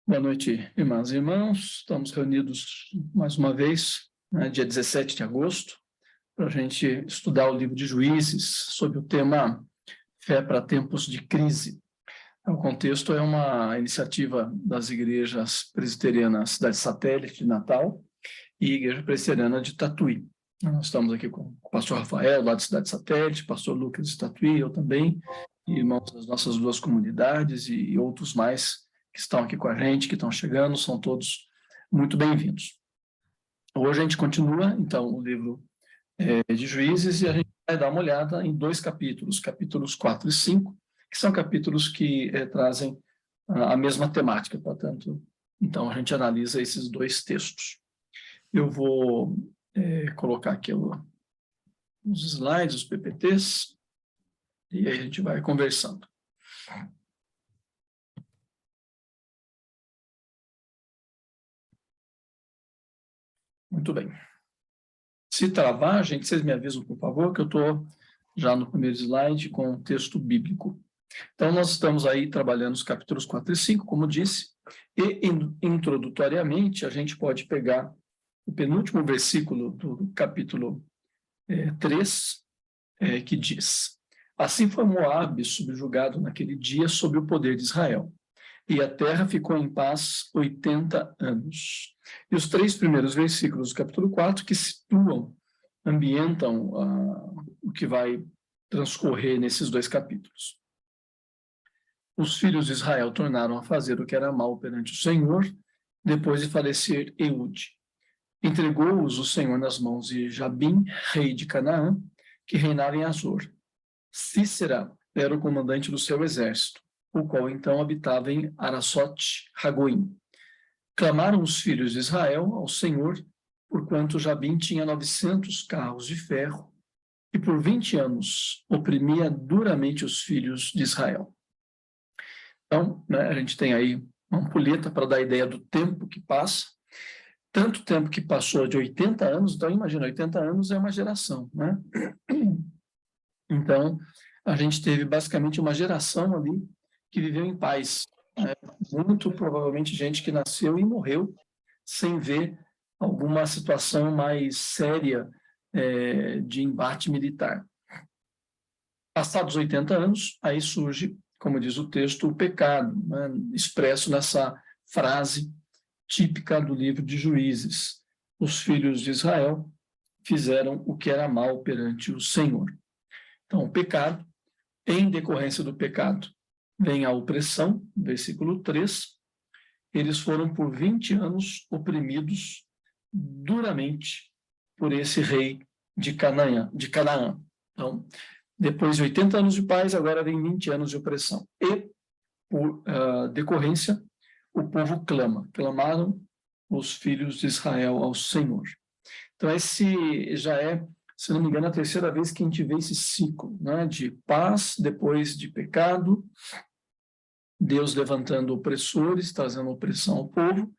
Boa noite, irmãs e irmãos. Estamos reunidos mais uma vez, dia 17 de agosto, para a gente estudar o livro de Juízes, sob o tema Fé para Tempos de Crise. O contexto é uma iniciativa das igrejas presbiterianas Cidade Satélite de Natal e Igreja Presbiteriana de Tatuí. Nós estamos aqui com o pastor Rafael, lá de Cidade Satélite, pastor Lucas de Tatuí, eu também, e irmãos das nossas duas comunidades e outros mais que estão aqui com a gente, que estão chegando, são todos muito bem-vindos. Hoje a gente continua, então, o livro de Juízes, e a gente vai dar uma olhada em dois capítulos, capítulos 4 e 5, que são capítulos que trazem a mesma temática, portanto, então a gente analisa esses dois textos. Eu vou colocar aqui os slides, os PPTs, e aí a gente vai conversando. Muito bem. Se travar, gente, vocês me avisam, por favor, que eu estou já no primeiro slide com o texto bíblico. Então, nós estamos aí trabalhando os capítulos 4 e 5, como disse, e introdutoriamente a gente pode pegar o penúltimo versículo do capítulo 3, que diz: Assim foi Moabe subjugado naquele dia sob o poder de Israel, e a terra ficou em paz 80 anos. E os 3 primeiros versículos do capítulo 4, que ambientam o que vai transcorrer nesses 2 capítulos. Os filhos de Israel tornaram a fazer o que era mal perante o Senhor, depois de falecer Eude. Entregou-os o Senhor nas mãos de Jabim, rei de Canaã, que reinava em Azor. Cícera era o comandante do seu exército, o qual então habitava em Araçote-Ragoim. Clamaram os filhos de Israel ao Senhor, porquanto Jabim tinha 900 carros de ferro, e por 20 anos oprimia duramente os filhos de Israel. Então, a gente tem aí uma ampulheta para dar a ideia do tempo que passa, tanto tempo que passou de 80 anos, então imagina, 80 anos é uma geração, né? Então, a gente teve basicamente uma geração ali que viveu em paz. Muito provavelmente gente que nasceu e morreu sem ver alguma situação mais séria de embate militar. Passados 80 anos, aí surge, como diz o texto, o pecado, né, expresso nessa frase típica do livro de Juízes. Os filhos de Israel fizeram o que era mal perante o Senhor. Então, o pecado, em decorrência do pecado, vem a opressão, versículo 3, eles foram por 20 anos oprimidos duramente por esse rei de Canaã. Então, depois de 80 anos de paz, agora vem 20 anos de opressão. E, por decorrência, o povo clamaram os filhos de Israel ao Senhor. Então, esse já é, se não me engano, a terceira vez que a gente vê esse ciclo, né, de paz, depois de pecado, Deus levantando opressores, trazendo opressão ao povo,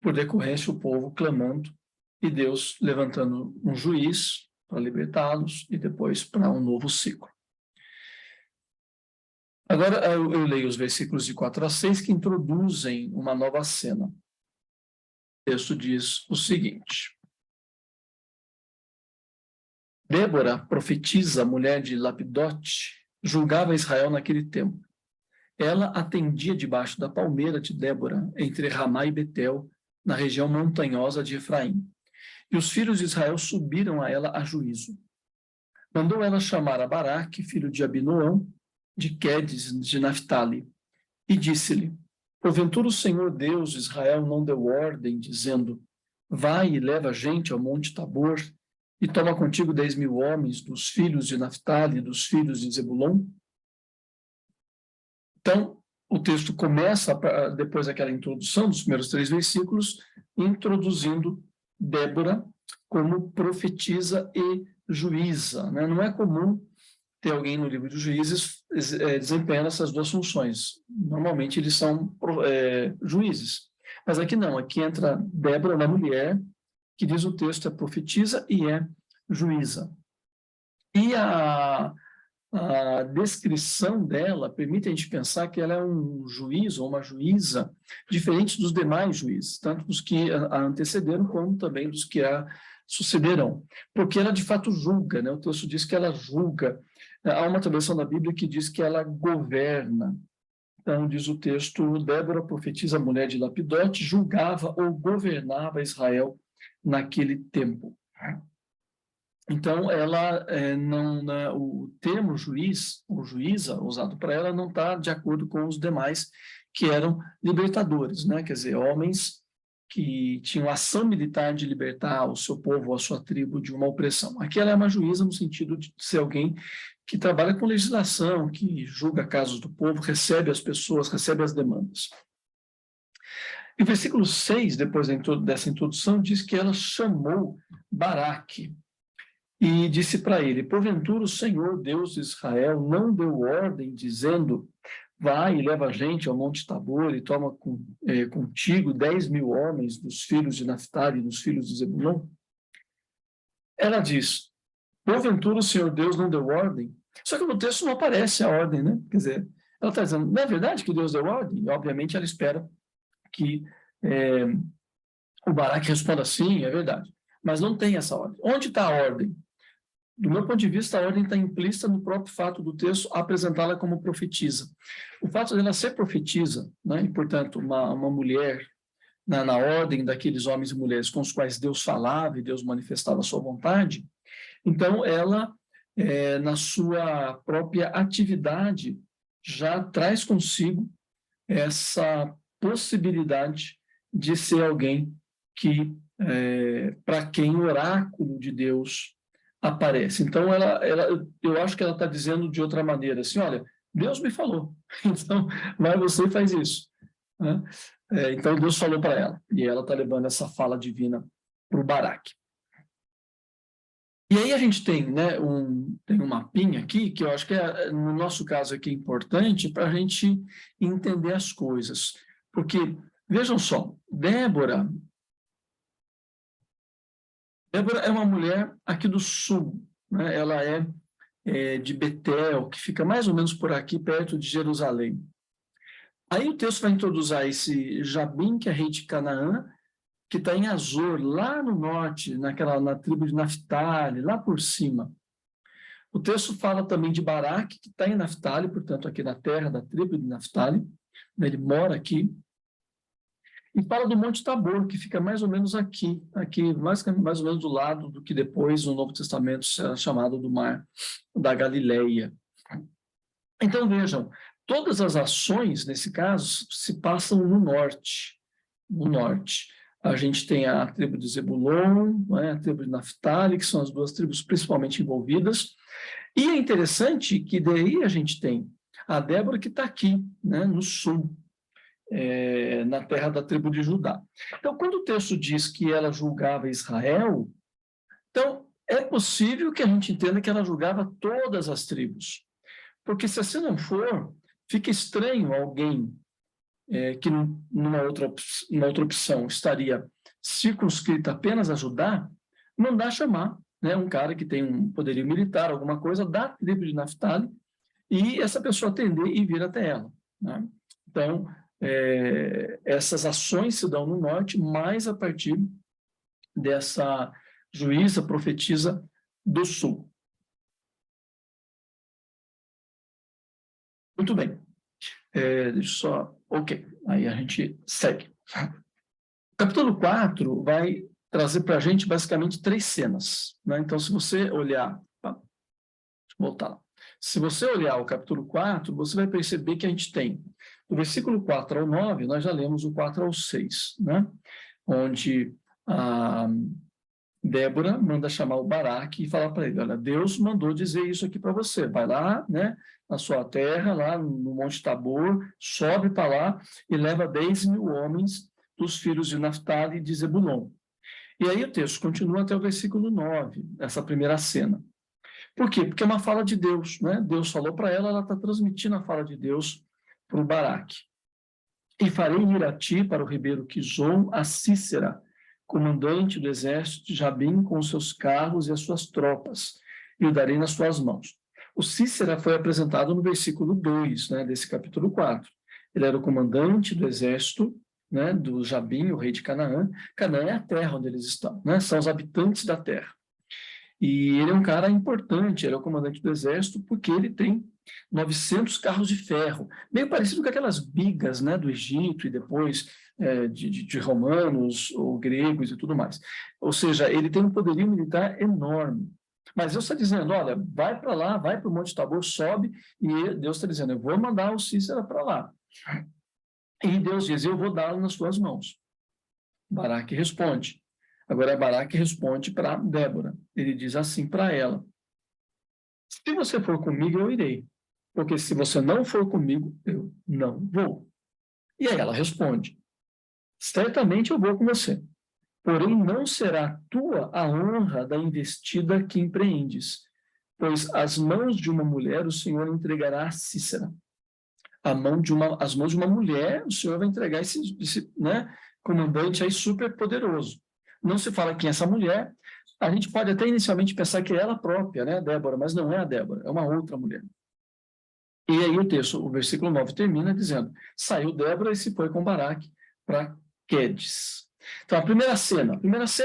por decorrência o povo clamando, e Deus levantando um juiz para libertá-los, e depois para um novo ciclo. Agora eu leio os versículos de 4 a 6 que introduzem uma nova cena. O texto diz o seguinte: Débora, profetisa, mulher de Lapidote, julgava Israel naquele tempo. Ela atendia debaixo da palmeira de Débora, entre Ramá e Betel, na região montanhosa de Efraim. E os filhos de Israel subiram a ela a juízo. Mandou ela chamar a Baraque, filho de Abinoão, de Quedes, de Naphtali, e disse-lhe: Porventura o Senhor Deus de Israel não deu ordem, dizendo: Vai e leva gente ao monte Tabor, e toma contigo 10.000 homens dos filhos de Naphtali e dos filhos de Zebulon? Então, o texto começa, depois daquela introdução dos primeiros 3 versículos, introduzindo Débora como profetisa e juíza. Né? Não é comum ter alguém no livro de Juízes desempenhando essas 2 funções. Normalmente eles são juízes. Mas aqui não, aqui entra Débora, uma mulher, que diz o texto é profetisa e é juíza. E a descrição dela permite a gente pensar que ela é um juiz ou uma juíza diferente dos demais juízes, tanto dos que a antecederam, como também dos que a sucederão, porque ela de fato julga, né? O texto diz que ela julga. Há uma tradução da Bíblia que diz que ela governa. Então, diz o texto, Débora, profetisa, mulher de Lapidote, julgava ou governava Israel naquele tempo. Então, ela não, né, o termo juiz ou juíza usado para ela não está de acordo com os demais que eram libertadores, né? Quer dizer, homens que tinham ação militar de libertar o seu povo, a sua tribo de uma opressão. Aqui ela é uma juíza no sentido de ser alguém que trabalha com legislação, que julga casos do povo, recebe as pessoas, recebe as demandas. E o versículo 6, depois dessa introdução, diz que ela chamou Baraque e disse para ele: porventura o Senhor, Deus de Israel, não deu ordem, dizendo: vai e leva a gente ao Monte Tabor e toma contigo 10.000 homens dos filhos de Naftali e dos filhos de Zebulon? Ela diz: porventura o Senhor Deus não deu ordem? Só que no texto não aparece a ordem, né? Quer dizer, ela está dizendo, não é verdade que Deus deu ordem? E, obviamente, ela espera que o Baraque responda sim, é verdade. Mas não tem essa ordem. Onde está a ordem? Do meu ponto de vista, a ordem está implícita no próprio fato do texto apresentá-la como profetisa. O fato dela ser profetisa, né, e, portanto, uma mulher na ordem daqueles homens e mulheres com os quais Deus falava e Deus manifestava a sua vontade, então ela, na sua própria atividade, já traz consigo essa possibilidade de ser alguém que, para quem o oráculo de Deus aparece. Então, eu acho que ela está dizendo de outra maneira, assim, olha, Deus me falou, então vai você e faz isso. Né? Então, Deus falou para ela, e ela está levando essa fala divina para o Baraque. E aí a gente tem, né, tem um mapinha aqui, que eu acho que, no nosso caso aqui, é importante para a gente entender as coisas. Porque, vejam só, Débora é uma mulher aqui do sul, né? Ela é de Betel, que fica mais ou menos por aqui, perto de Jerusalém. Aí o texto vai introduzir esse Jabim, que é rei de Canaã, que está em Azor, lá no norte, na tribo de Naftali, lá por cima. O texto fala também de Baraque, que está em Naftali, portanto, aqui na terra da tribo de Naftali, né? Ele mora aqui. E fala do Monte Tabor, que fica mais ou menos aqui mais ou menos do lado do que depois no Novo Testamento será chamado do Mar da Galileia. Então, vejam, todas as ações, nesse caso, se passam no norte. No norte. A gente tem a tribo de Zebulon, né, a tribo de Naftali, que são as duas tribos principalmente envolvidas. E é interessante que daí a gente tem a Débora, que está aqui, né, no sul. Na terra da tribo de Judá. Então, quando o texto diz que ela julgava Israel, então é possível que a gente entenda que ela julgava todas as tribos. Porque se assim não for, fica estranho alguém que numa outra opção estaria circunscrita apenas a Judá, não dá a chamar, né, um cara que tem um poderio militar, alguma coisa, da tribo de Naftali, e essa pessoa atender e vir até ela. Né? Então, essas ações se dão no norte, mais a partir dessa juíza profetisa do sul. Muito bem. Ok, aí a gente segue. O capítulo 4 vai trazer para a gente basicamente 3 cenas. Né? Então, se você olhar... Deixa eu voltar lá. Se você olhar o capítulo 4, você vai perceber que a gente tem, do versículo 4 ao 9, nós já lemos o 4 ao 6, né? Onde a Débora manda chamar o Baraque e falar para ele, olha, Deus mandou dizer isso aqui para você, vai lá, né, na sua terra, lá no Monte Tabor, sobe para lá e leva 10.000 homens dos filhos de Naftali e de Zebulon. E aí o texto continua até o versículo 9, essa primeira cena. Por quê? Porque é uma fala de Deus, né? Deus falou para ela, ela está transmitindo a fala de Deus para o Baraque. E farei ir a ti para o ribeiro Quizon, a Cícera, comandante do exército de Jabim, com os seus carros e as suas tropas, e o darei nas tuas mãos. O Cícera foi apresentado no versículo 2, né, desse capítulo 4. Ele era o comandante do exército, né, do Jabim, o rei de Canaã. Canaã é a terra onde eles estão, né, são os habitantes da terra. E ele é um cara importante, ele é o comandante do exército, porque ele tem 900 carros de ferro, meio parecido com aquelas bigas, né, do Egito e depois de romanos ou gregos e tudo mais. Ou seja, ele tem um poderio militar enorme. Mas Deus está dizendo, olha, vai para lá, vai para o Monte Tabor, sobe, e Deus está dizendo, eu vou mandar o Cícera para lá. E Deus diz, eu vou dá-lo nas tuas mãos. Baraque responde. Agora, Baraque responde para Débora. Ele diz assim para ela, se você for comigo, eu irei. Porque se você não for comigo, eu não vou. E aí ela responde, certamente eu vou com você. Porém, não será tua a honra da investida que empreendes, pois as mãos de uma mulher o Senhor entregará a Cícera. As mãos de uma mulher o Senhor vai entregar esse né, comandante aí super poderoso. Não se fala quem é essa mulher. A gente pode até inicialmente pensar que é ela própria, né, Débora, mas não é a Débora, é uma outra mulher. E aí o versículo 9 termina dizendo, saiu Débora e se foi com Baraque para Quedes. Então, a primeira cena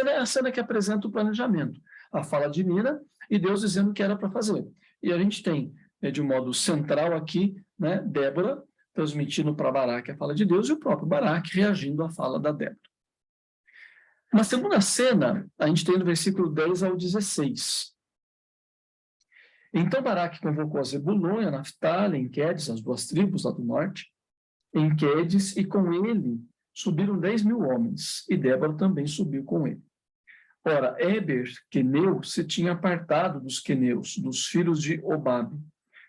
é a cena que apresenta o planejamento, a fala divina e Deus dizendo o que era para fazer. E a gente tem, de um modo central aqui, né, Débora transmitindo para Baraque a fala de Deus e o próprio Baraque reagindo à fala da Débora. Na segunda cena, a gente tem no versículo 10 ao 16. Então Baraque convocou a Zebulon, a Naftali, em Quedes, as duas tribos lá do norte, em Quedes, e com ele subiram 10.000 homens, e Débora também subiu com ele. Ora, Éber, queneu, se tinha apartado dos queneus, dos filhos de Obabe,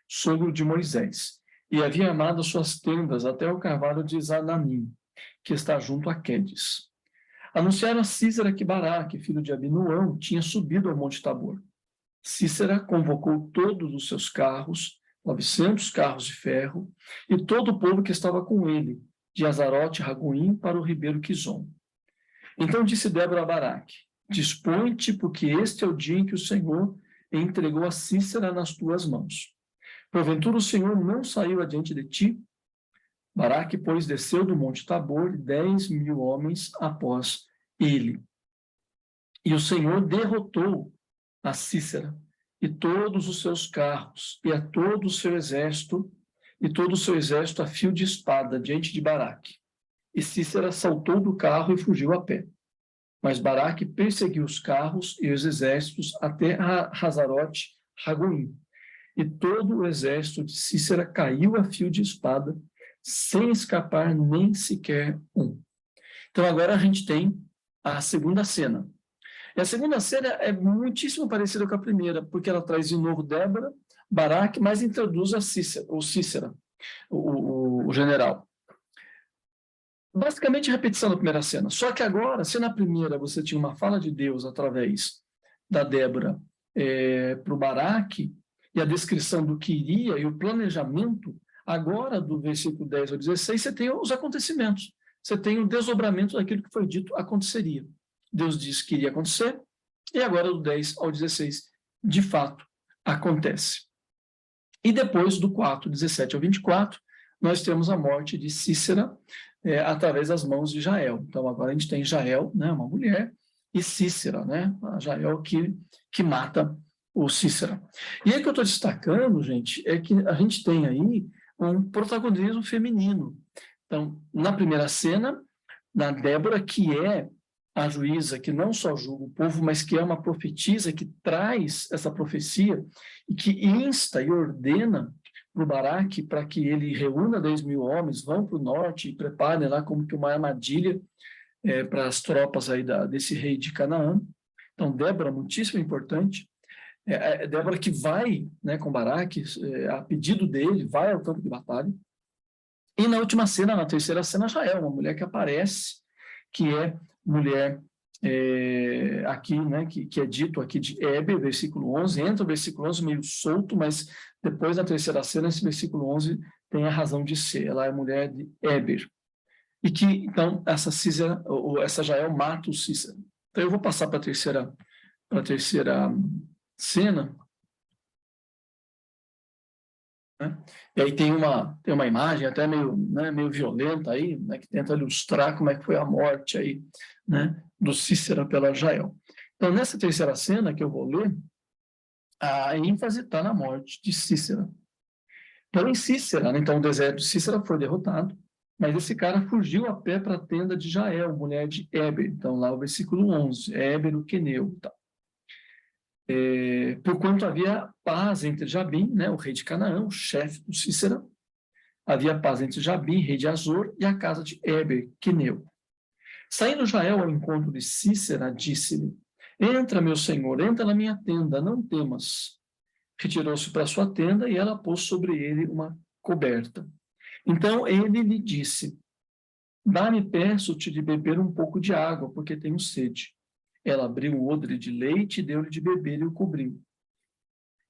sogro de Moisés, e havia armado as suas tendas até o carvalho de Zanamim, que está junto a Quedes. Anunciaram a Cícera que Baraque, filho de Abinuão, tinha subido ao Monte Tabor. Cícera convocou todos os seus carros, 900 carros de ferro, e todo o povo que estava com ele, de Azarote Raguim para o ribeiro Quizon. Então disse Débora a Baraque, dispõe-te, porque este é o dia em que o Senhor entregou a Cícera nas tuas mãos. Porventura o Senhor não saiu adiante de ti? Baraque, pois, desceu do Monte Tabor 10.000 homens após ele. E o Senhor derrotou a Cícera e todos os seus carros e a todo o seu exército a fio de espada diante de Baraque. E Cícera saltou do carro e fugiu a pé. Mas Baraque perseguiu os carros e os exércitos até Hazarote Raguim. E todo o exército de Cícera caiu a fio de espada, sem escapar nem sequer um. Então agora a gente tem a segunda cena. E a segunda cena é muitíssimo parecida com a primeira, porque ela traz de novo Débora, Baraque, mas introduz a Cícera, o general. Basicamente a repetição da primeira cena. Só que agora, se na primeira você tinha uma fala de Deus através da Débora para o Baraque, e a descrição do que iria e o planejamento, agora do versículo 10 ao 16, você tem os acontecimentos. Você tem o desdobramento daquilo que foi dito aconteceria. Deus disse que iria acontecer, e agora do 10 ao 16, de fato, acontece. E depois do 4, 17 ao 24, nós temos a morte de Cícera através das mãos de Jael. Então, agora a gente tem Jael, né, uma mulher, e Cícera, né, a Jael que mata o Cícera. E aí que eu estou destacando, gente, é que a gente tem aí um protagonismo feminino. Então, na primeira cena, na Débora, que é a juíza que não só julga o povo, mas que é uma profetisa que traz essa profecia e que insta e ordena para o Baraque para que ele reúna 10.000 homens, vão para o norte e preparem lá como que uma armadilha para as tropas aí desse rei de Canaã. Então, Débora, muitíssimo importante. Débora que vai, né, com Baraque, a pedido dele, vai ao campo de batalha. E na última cena, na terceira cena, já é uma mulher que aparece, que é mulher aqui, né, que é dito aqui de Éber, versículo 11, entra o versículo 11 meio solto, mas depois na terceira cena, esse versículo 11 tem a razão de ser, ela é mulher de Éber. E que, então, essa Jael mata o Cícera. Então eu vou passar para a terceira cena. né? E aí tem uma imagem até meio, né, meio violenta aí, né, que tenta ilustrar como é que foi a morte aí, né, do Cícera pela Jael. Então, nessa terceira cena que eu vou ler, a ênfase está na morte de Cícera. Porém, Cícera, né, então o deserto de Cícera foi derrotado, mas esse cara fugiu a pé para a tenda de Jael, mulher de Éber. Então, lá o versículo 11, Éber, o queneu. Tá. Porquanto havia paz entre Jabim, né, o rei de Canaã, o chefe do Cícera, havia paz entre Jabim, rei de Azor, e a casa de Éber, queneu. Saindo Jael ao encontro de Cícera, disse-lhe: Entra, meu senhor, entra na minha tenda, não temas. Retirou-se para sua tenda e ela pôs sobre ele uma coberta. Então ele lhe disse: Dá-me, peço-te, de beber um pouco de água, porque tenho sede. Ela abriu o odre de leite e deu-lhe de beber e o cobriu.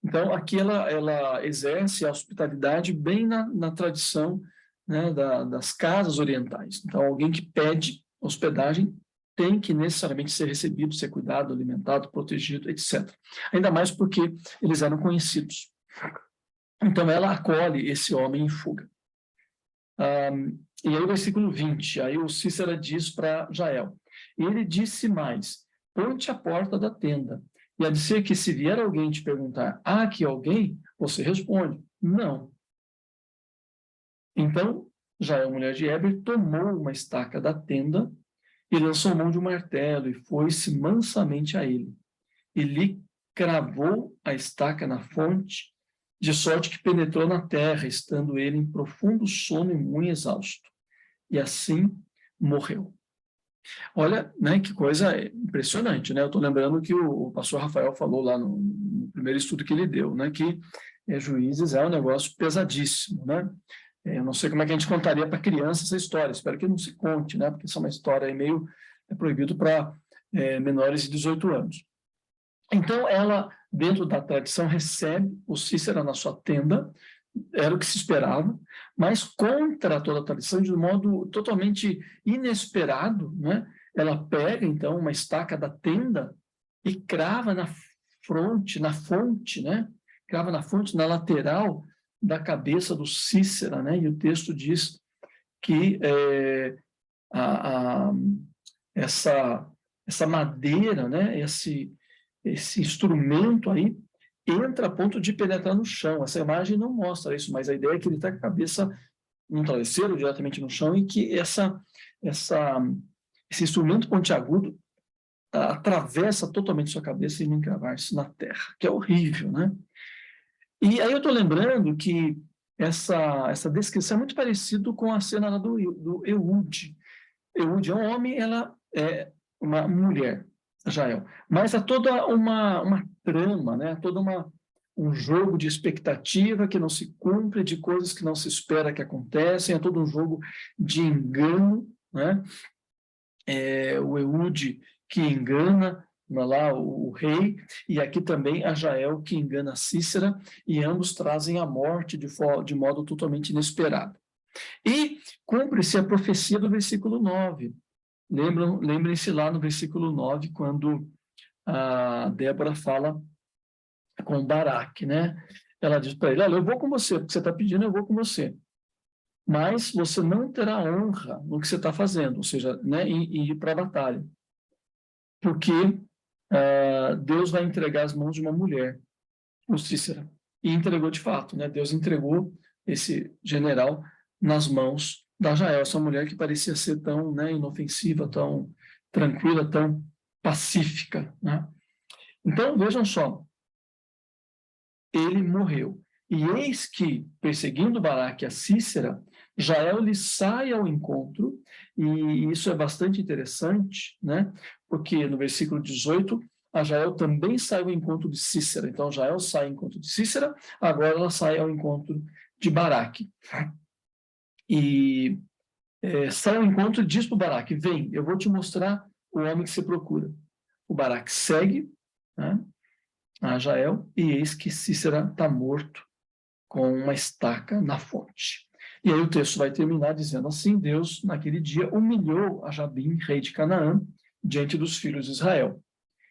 Então, aqui ela exerce a hospitalidade bem na tradição, né, das casas orientais. Então, alguém que pede hospedagem tem que necessariamente ser recebido, ser cuidado, alimentado, protegido, etc. Ainda mais porque eles eram conhecidos. Então, ela acolhe esse homem em fuga. E aí o versículo 20, aí o Cícera diz para Jael, ele disse mais, ponte à porta da tenda, e a dizer que se vier alguém te perguntar, há aqui alguém? Você responde, não. Então, Jael, mulher de Éber, tomou uma estaca da tenda e lançou mão de um martelo e foi-se mansamente a ele. E lhe cravou a estaca na fonte, de sorte que penetrou na terra, estando ele em profundo sono e muito exausto. E assim morreu. Olha, né, que coisa impressionante, né? Eu estou lembrando que o pastor Rafael falou lá no primeiro estudo que ele deu, né, que Juízes é um negócio pesadíssimo, né? Eu não sei como é que a gente contaria para criança essa história, espero que não se conte, né? Porque essa é uma história meio proibido para menores de 18 anos. Então, ela, dentro da tradição, recebe o Cícera na sua tenda, era o que se esperava, mas contra toda a tradição, de um modo totalmente inesperado, né? Ela pega, então, uma estaca da tenda e crava na fronte, na fonte, né? Crava na fonte, na lateral da cabeça do Cícera, né? E o texto diz que a, a, essa madeira, né? Esse instrumento aí entra a ponto de penetrar no chão. Essa imagem não mostra isso, mas a ideia é que ele está com a cabeça num travesseiro diretamente no chão e que esse instrumento pontiagudo atravessa totalmente sua cabeça e não encravar-se na terra, que é horrível, né? E aí eu estou lembrando que essa descrição é muito parecida com a cena lá do Eude. Eude é um homem, ela é uma mulher, Jael. Mas há toda uma trama, né? Um jogo de expectativa que não se cumpre, de coisas que não se espera que acontecem, é todo um jogo de engano, né? O Eude que engana lá o rei, e aqui também a Jael que engana Cícera, e ambos trazem a morte de modo totalmente inesperado. E cumpre-se a profecia do versículo 9. Lembrem-se lá no versículo 9, quando a Débora fala com Baraque, né? Ela diz para ele, olha, eu vou com você, o que você está pedindo, eu vou com você. Mas você não terá honra no que você está fazendo, ou seja, né, em ir para a batalha. Porque Deus vai entregar as mãos de uma mulher, o Cícera. E entregou de fato, né? Deus entregou esse general nas mãos da Jael, essa mulher que parecia ser tão, né, inofensiva, tão tranquila, tão pacífica, né? Então, vejam só, ele morreu. E eis que, perseguindo Baraque a Cícera, Jael lhe sai ao encontro, e isso é bastante interessante, né? Porque no versículo 18, a Jael também sai ao encontro de Cícera. Então, Jael sai ao encontro de Cícera, agora ela sai ao encontro de Baraque. E sai ao encontro e diz para o Baraque, vem, eu vou te mostrar o homem que você procura. O Baraque segue, né, a Jael, e eis que Cícera está morto com uma estaca na fonte. E aí o texto vai terminar dizendo assim, Deus, naquele dia, humilhou a Jabim, rei de Canaã, diante dos filhos de Israel.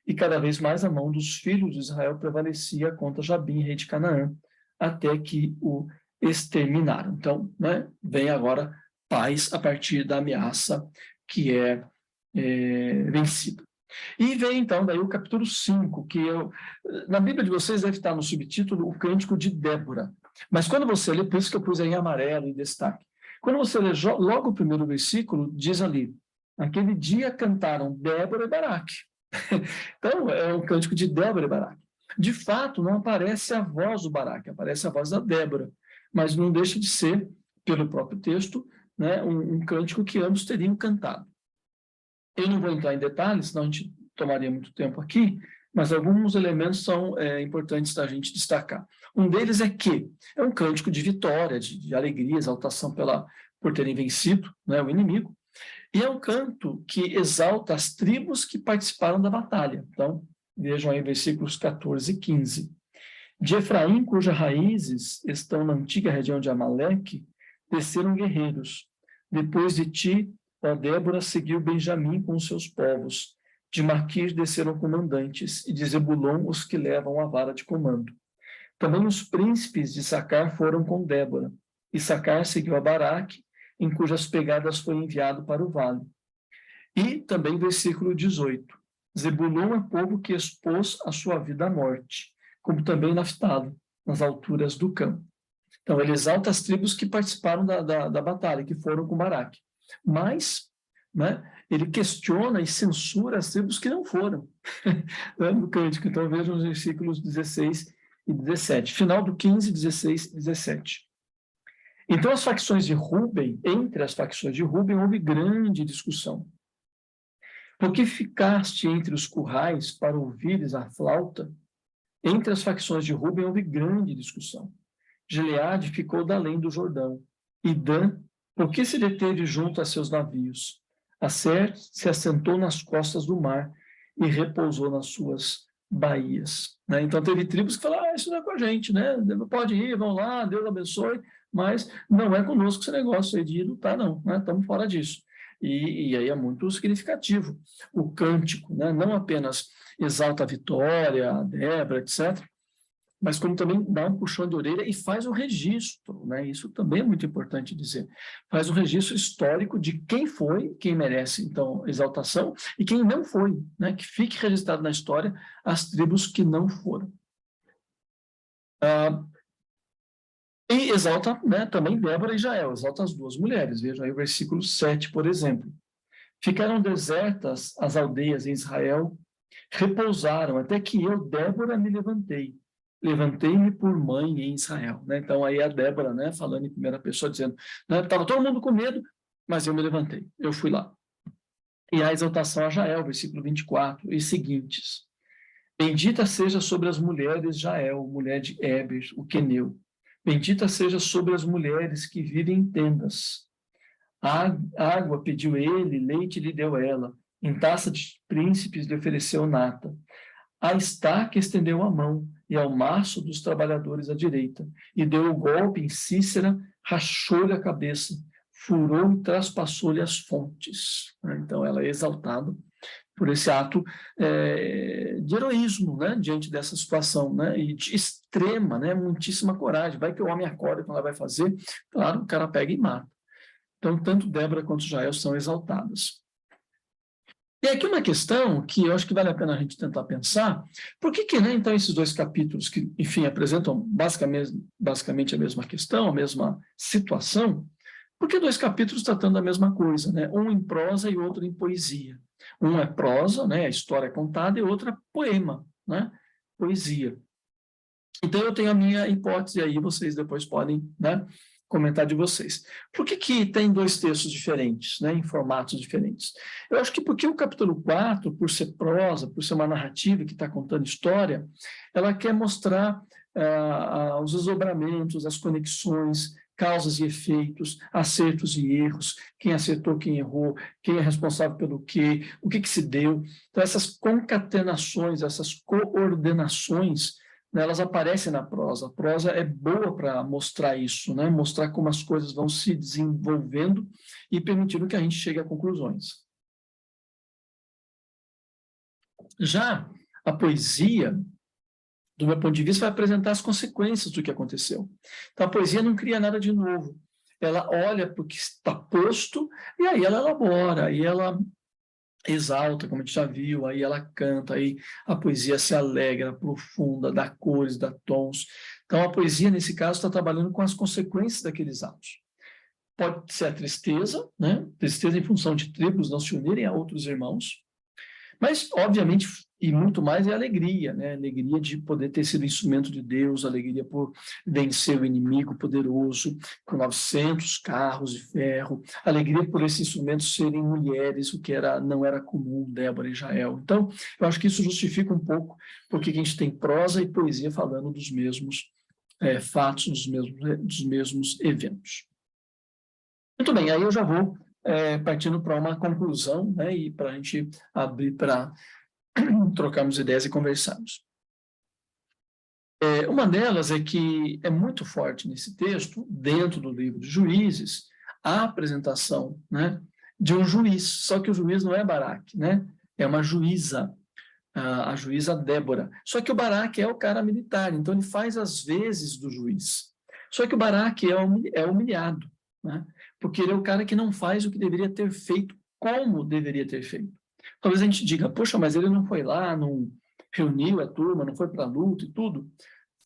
E cada vez mais a mão dos filhos de Israel prevalecia contra Jabim, rei de Canaã, até que o exterminaram. Então, né, vem agora paz a partir da ameaça que é vencida. E vem, então, daí o capítulo 5, que na Bíblia de vocês deve estar no subtítulo o Cântico de Débora. Mas quando você lê, por isso que eu pus aí em amarelo, em destaque. Quando você lê logo o primeiro versículo, diz ali, naquele dia cantaram Débora e Baraque. Então, é um cântico de Débora e Baraque. De fato, não aparece a voz do Baraque, aparece a voz da Débora, mas não deixa de ser, pelo próprio texto, né, um cântico que ambos teriam cantado. Eu não vou entrar em detalhes, senão a gente tomaria muito tempo aqui, mas alguns elementos são importantes da gente destacar. Um deles é que é um cântico de vitória, de alegria, exaltação por terem vencido, né, o inimigo, e é um canto que exalta as tribos que participaram da batalha. Então, vejam aí versículos 14 e 15. De Efraim, cujas raízes estão na antiga região de Amaleque, desceram guerreiros. Depois de ti, ó Débora, seguiu Benjamim com os seus povos. De Maquir desceram comandantes, e de Zebulon os que levam a vara de comando. Também os príncipes de Sacar foram com Débora. E Sacar seguiu a Baraque, em cujas pegadas foi enviado para o vale. E também versículo 18. Zebulon é povo que expôs a sua vida à morte, como também Naftali, nas alturas do campo. Então, ele exalta as tribos que participaram da batalha, que foram com Baraque. Mas, né, ele questiona e censura as tribos que não foram no cântico. Então, vejam os versículos 16 e 17. Final do 15, 16 e 17. Então, entre as facções de Rúben, houve grande discussão. Porque ficaste entre os currais para ouvires a flauta? Entre as facções de Rúben houve grande discussão. Gileade ficou da além do Jordão. E Dan, por que se deteve junto a seus navios? Aser se assentou nas costas do mar e repousou nas suas baías. Né? Então, teve tribos que falaram, isso não é com a gente, né? Pode ir, vão lá, Deus abençoe, mas não é conosco esse negócio aí de lutar, não, né? Estamos fora disso. E aí é muito significativo o cântico, né? Não apenas exalta a vitória, a Débora, etc., mas como também dá um puxão de orelha e faz o registro, né? Isso também é muito importante dizer. Faz o registro histórico de quem foi, quem merece, então, exaltação, e quem não foi, né? Que fique registrado na história as tribos que não foram. E exalta, né, também Débora e Jael, exalta as duas mulheres. Vejam aí o versículo 7, por exemplo. Ficaram desertas as aldeias em Israel, repousaram, até que eu, Débora, me levantei. Levantei-me por mãe em Israel. Né? Então, aí a Débora, né, falando em primeira pessoa, dizendo, estava todo mundo com medo, mas eu me levantei, eu fui lá. E a exaltação a Jael, versículo 24, e seguintes. Bendita seja sobre as mulheres Jael, mulher de Éber, o queneu. Bendita seja sobre as mulheres que vivem em tendas. Água pediu ele, leite lhe deu ela. Em taça de príncipes lhe ofereceu nata. A estaca estendeu a mão, e ao maço dos trabalhadores à direita. E deu o golpe em Cícera, rachou-lhe a cabeça, furou e traspassou-lhe as fontes. Então, ela é exaltada por esse ato de heroísmo, né, diante dessa situação, né, e de extrema, né, muitíssima coragem. Vai que o homem acorda quando ela vai fazer, claro, o cara pega e mata. Então, tanto Débora quanto Jael são exaltadas. E aqui uma questão que eu acho que vale a pena a gente tentar pensar, por que né, então, esses dois capítulos que, enfim, apresentam basicamente a mesma questão, a mesma situação, por que dois capítulos tratando da mesma coisa, né? Um em prosa e outro em poesia. Um é prosa, né, a história é contada, e outro é poema, né, poesia. Então, eu tenho a minha hipótese aí, vocês depois podem, né, comentar de vocês. Por que tem dois textos diferentes, né, em formatos diferentes? Eu acho que porque o capítulo 4, por ser prosa, por ser uma narrativa que está contando história, ela quer mostrar os desdobramentos, as conexões, causas e efeitos, acertos e erros, quem acertou, quem errou, quem é responsável pelo quê, o que se deu. Então, essas concatenações, essas coordenações, né, elas aparecem na prosa. A prosa é boa para mostrar isso, né? Mostrar como as coisas vão se desenvolvendo e permitindo que a gente chegue a conclusões. Já a poesia, do meu ponto de vista, vai apresentar as consequências do que aconteceu. Então, a poesia não cria nada de novo. Ela olha para o que está posto e aí ela elabora, aí ela exalta, como a gente já viu, aí ela canta, aí a poesia se alegra, aprofunda, dá cores, dá tons. Então, a poesia, nesse caso, está trabalhando com as consequências daqueles atos. Pode ser a tristeza, né? Tristeza em função de tribos não se unirem a outros irmãos, mas, obviamente, e muito mais é a alegria, né? A alegria de poder ter sido instrumento de Deus, a alegria por vencer o inimigo poderoso, com 900 carros de ferro, a alegria por esses instrumentos serem mulheres, o que não era comum, Débora e Jael. Então, eu acho que isso justifica um pouco porque a gente tem prosa e poesia falando dos mesmos fatos, dos mesmos eventos. Muito bem, aí eu já vou partindo para uma conclusão, né, e para a gente abrir para trocarmos ideias e conversarmos. Uma delas é que é muito forte nesse texto, dentro do livro de Juízes, a apresentação, né, de um juiz, só que o juiz não é Baraque, né, é uma juíza, a juíza Débora. Só que o Baraque é o cara militar, então ele faz as vezes do juiz. Só que o Baraque é humilhado, né, porque ele é o cara que não faz o que deveria ter feito, como deveria ter feito. Talvez a gente diga, poxa, mas ele não foi lá, não reuniu a turma, não foi para a luta e tudo.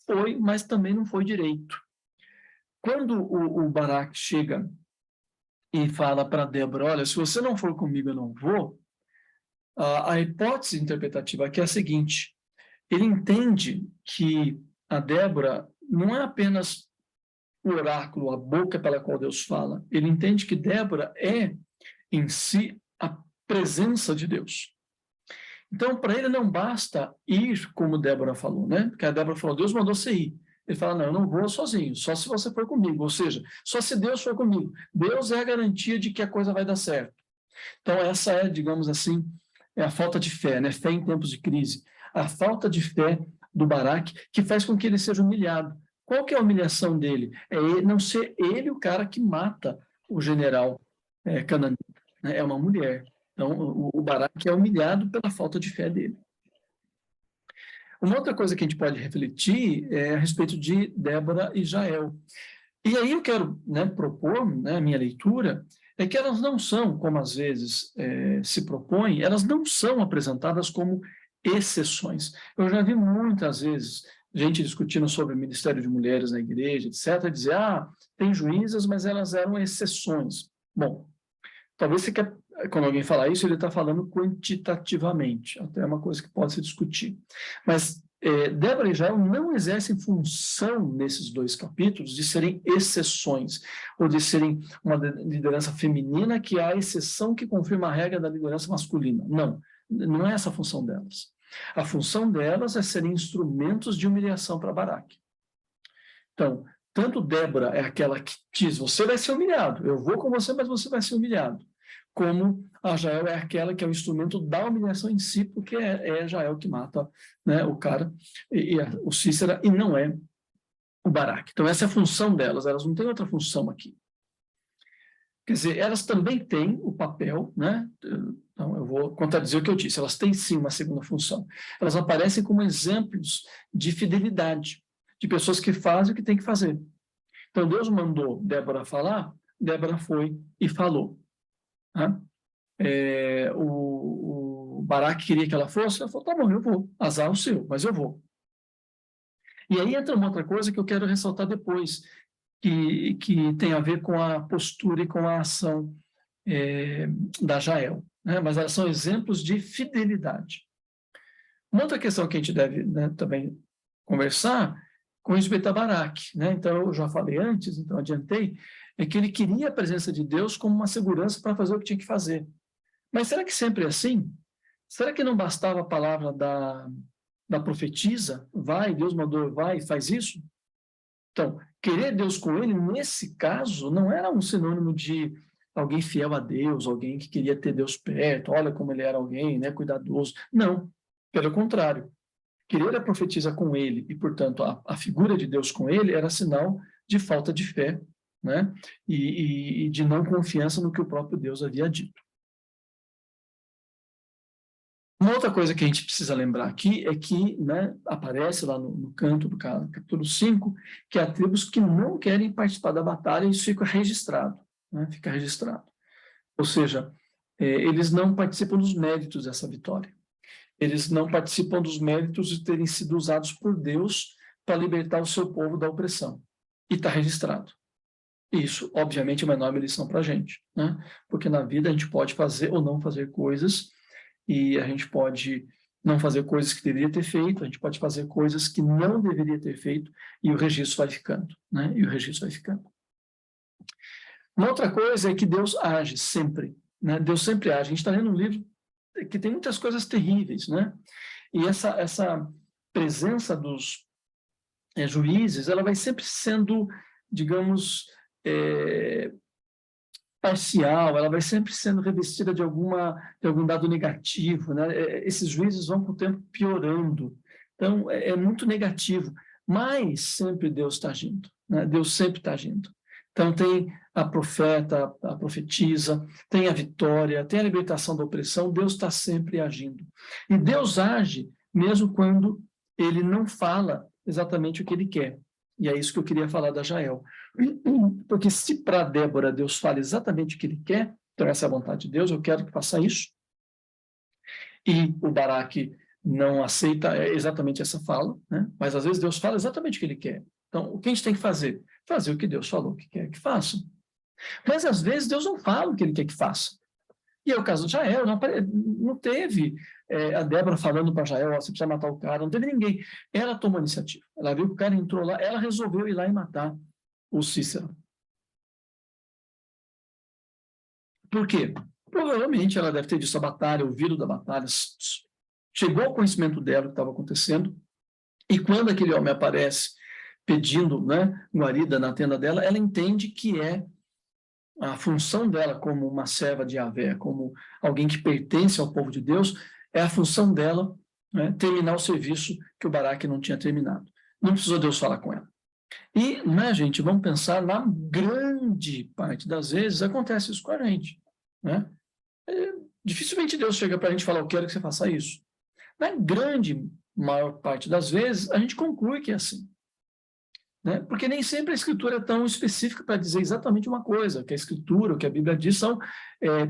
Foi, mas também não foi direito. Quando o Baraque chega e fala para Débora, olha, se você não for comigo, eu não vou, a hipótese interpretativa aqui é a seguinte, ele entende que a Débora não é apenas o oráculo, a boca pela qual Deus fala, ele entende que Débora é, em si, a presença de Deus. Então, para ele não basta ir como Débora falou, né? Porque a Débora falou, Deus mandou você ir. Ele fala, não, eu não vou sozinho, só se você for comigo. Ou seja, só se Deus for comigo. Deus é a garantia de que a coisa vai dar certo. Então, essa é, digamos assim, é a falta de fé, né? Fé em tempos de crise. A falta de fé do Baraque que faz com que ele seja humilhado. Qual que é a humilhação dele? É ele, não ser ele o cara que mata o general cananita, né? É uma mulher. Então, o Baraque é humilhado pela falta de fé dele. Uma outra coisa que a gente pode refletir é a respeito de Débora e Jael. E aí eu quero, né, propor, né, a minha leitura, é que elas não são, como às vezes se propõe, elas não são apresentadas como exceções. Eu já vi muitas vezes gente discutindo sobre o ministério de mulheres na igreja, etc., dizer, tem juízas, mas elas eram exceções. Bom, talvez você quer, quando alguém falar isso, ele está falando quantitativamente, até é uma coisa que pode se discutir. Mas Débora e Jael não exercem função nesses dois capítulos de serem exceções, ou de serem uma liderança feminina que é a exceção que confirma a regra da liderança masculina. Não, não é essa a função delas. A função delas é serem instrumentos de humilhação para Baraque. Então, tanto Débora é aquela que diz, você vai ser humilhado, eu vou com você, mas você vai ser humilhado. Como a Jael é aquela que é o instrumento da humilhação em si, porque é Jael que mata, né, o cara, o Cícera, e não é o Baraque. Então, essa é a função delas, elas não têm outra função aqui. Quer dizer, elas também têm o papel, né? Então, eu vou contradizer o que eu disse, elas têm sim uma segunda função. Elas aparecem como exemplos de fidelidade, de pessoas que fazem o que tem que fazer. Então, Deus mandou Débora falar, Débora foi e falou. Né? O Baraque queria que ela fosse, ela falou, tá bom, eu vou, azar o seu, mas eu vou. E aí entra uma outra coisa que eu quero ressaltar depois, que tem a ver com a postura e com a ação da Jael, né? Mas elas são exemplos de fidelidade. Uma outra questão que a gente deve, né, também conversar com respeito a Baraque, né? Então, eu já falei antes, então adiantei, é que ele queria a presença de Deus como uma segurança para fazer o que tinha que fazer. Mas será que sempre é assim? Será que não bastava a palavra da profetisa? Vai, Deus mandou, vai, faz isso? Então, querer Deus com ele, nesse caso, não era um sinônimo de alguém fiel a Deus, alguém que queria ter Deus perto, olha como ele era alguém, né, cuidadoso. Não, pelo contrário. Querer a profetisa com ele e, portanto, a figura de Deus com ele era sinal de falta de fé, né, e de não confiança no que o próprio Deus havia dito. Uma outra coisa que a gente precisa lembrar aqui é que, né, aparece lá no canto do capítulo 5, que há tribos que não querem participar da batalha, e isso fica registrado, né, fica registrado. Ou seja, eles não participam dos méritos dessa vitória. Eles não participam dos méritos de terem sido usados por Deus para libertar o seu povo da opressão. E está registrado. Isso, obviamente, é uma enorme lição para a gente, né? Porque na vida a gente pode fazer ou não fazer coisas, e a gente pode não fazer coisas que deveria ter feito, a gente pode fazer coisas que não deveria ter feito, e o registro vai ficando, né? E o registro vai ficando. Uma outra coisa é que Deus age sempre, né? Deus sempre age. A gente está lendo um livro que tem muitas coisas terríveis, né? E essa presença dos juízes, ela vai sempre sendo, digamos, parcial, ela vai sempre sendo revestida de algum dado negativo, né? Esses juízes vão com o tempo piorando. Então, é muito negativo, mas sempre Deus está agindo, né? Deus sempre está agindo. Então, tem a profeta, a profetisa, tem a vitória, tem a libertação da opressão, Deus está sempre agindo. E Deus age mesmo quando ele não fala exatamente o que ele quer. E é isso que eu queria falar da Jael. Porque se para Débora Deus fala exatamente o que ele quer, então essa é a vontade de Deus, eu quero que faça isso, e o Baraque não aceita exatamente essa fala, né? Mas às vezes Deus fala exatamente o que ele quer. Então, o que a gente tem que fazer? Fazer o que Deus falou que quer que faça. Mas às vezes Deus não fala o que ele quer que faça. E é o caso de Jael, não teve a Débora falando para Jael, você precisa matar o cara, não teve ninguém. Ela tomou a iniciativa. Ela viu que o cara entrou lá, ela resolveu ir lá e matar o Cícero. Por quê? Provavelmente ela deve ter visto a batalha, ouvido da batalha, chegou ao conhecimento dela o que estava acontecendo, e quando aquele homem aparece pedindo, né, guarida na tenda dela, ela entende que é a função dela como uma serva de Yahvé, como alguém que pertence ao povo de Deus, é a função dela, né, terminar o serviço que o Baraque não tinha terminado. Não precisou Deus falar com ela. E, né, gente, vamos pensar, na grande parte das vezes acontece isso com a gente, né? Dificilmente Deus chega para a gente e fala, eu quero que você faça isso. Na grande maior parte das vezes, a gente conclui que é assim. Né? Porque nem sempre a Escritura é tão específica para dizer exatamente uma coisa. O que a Escritura, o que a Bíblia diz são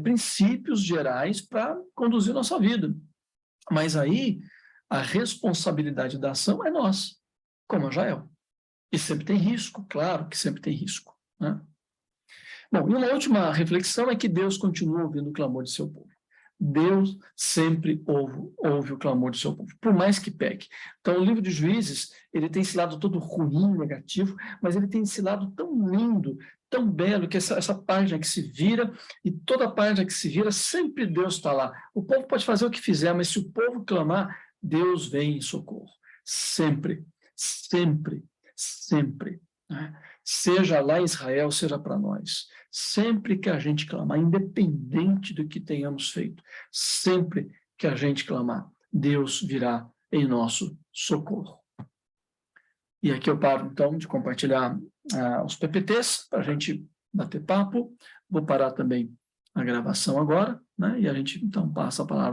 princípios gerais para conduzir nossa vida. Mas aí, a responsabilidade da ação é nossa, como a Jael. E sempre tem risco, claro que sempre tem risco. Né? Bom, e uma última reflexão é que Deus continua ouvindo o clamor de seu povo. Deus sempre ouve o clamor do seu povo, por mais que peque. Então, o livro de Juízes, ele tem esse lado todo ruim, negativo, mas ele tem esse lado tão lindo, tão belo, que essa página que se vira, e toda página que se vira, sempre Deus está lá. O povo pode fazer o que fizer, mas se o povo clamar, Deus vem em socorro. Sempre, sempre, sempre. Né? Seja lá em Israel, seja para nós. Sempre que a gente clamar, independente do que tenhamos feito, sempre que a gente clamar, Deus virá em nosso socorro. E aqui eu paro, então, de compartilhar os PPTs para a gente bater papo. Vou parar também a gravação agora, né? E a gente, então, passa a palavra